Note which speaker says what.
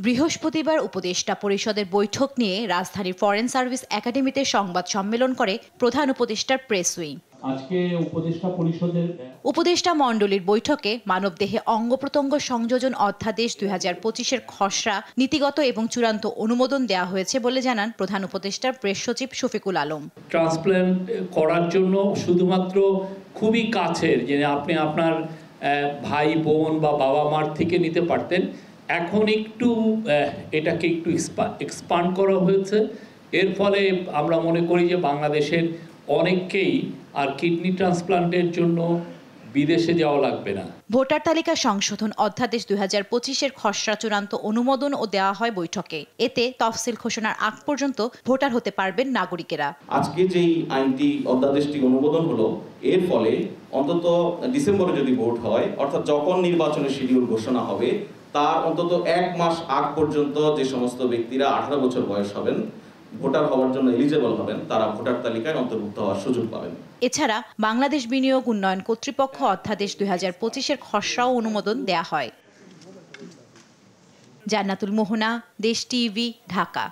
Speaker 1: বৃহস্পতিবার উপদেষ্টা পরিষদের বৈঠক নিয়ে রাজধানীর ফরেন সার্ভিস একাডেমিতে সংবাদ সম্মেলন করে প্রধান উপদেষ্টার প্রেস উইং।
Speaker 2: আজকে
Speaker 1: উপদেষ্টা মণ্ডলীর বৈঠকে মানবদেহে অঙ্গ-প্রত্যঙ্গ সংযোজন অধ্যাদেশ ২০২৫-এর খসড়া নীতিগত এবং চূড়ান্ত অনুমোদন দেওয়া হয়েছে বলে জানান প্রধান উপদেষ্টার প্রেস সচিব শফিকুল আলম।
Speaker 2: ট্রান্সপ্ল্যান্ট করার জন্য শুধুমাত্র খুবই কাছের যে আপনি আপনার ভাই বোন বা বাবা মার থেকে নিতে পারতেন, এখন একটু এটাকে একটু এক্সপান্ড করা হয়েছে। এর ফলে আমরা মনে করি যে বাংলাদেশের অনেককেই আর কিডনি ট্রান্সপ্লান্টের জন্য বিদেশে যাওয়া লাগবে না।
Speaker 1: ভোটার তালিকা সংশোধন অধ্যাদেশ ২০২৫-এর খসড়া চূড়ান্ত অনুমোদন ও দেওয়া হয় বৈঠকে। এতে তফসিল ঘোষণার আগ পর্যন্ত ভোটার হতে পারবেন নাগরিকেরা।
Speaker 3: আজকে যেই আইনটি অধ্যাদেশটি অনুমোদন হলো, এর ফলে অন্তত ডিসেম্বরে যদি ভোট হয়, অর্থাৎ যখন নির্বাচনের শিডিউল ঘোষণা হবে তার অন্তত ১ মাস আগ পর্যন্ত যে সমস্ত ব্যক্তিরা ১৮ বছর বয়স হবেন, ভোটার হওয়ার জন্য এলিজেবল হবেন, তারা ভোটার তালিকায় অন্তর্ভুক্ত হওয়ার সুযোগ পাবেন।
Speaker 1: এছাড়া বাংলাদেশ বিনিয়োগ উন্নয়ন কর্তৃপক্ষ অধ্যাদেশ ২০২৫-এর খসড়াও অনুমোদন দেয়া হয়। জান্নাতুল মোহনা, দেশ টিভি, ঢাকা।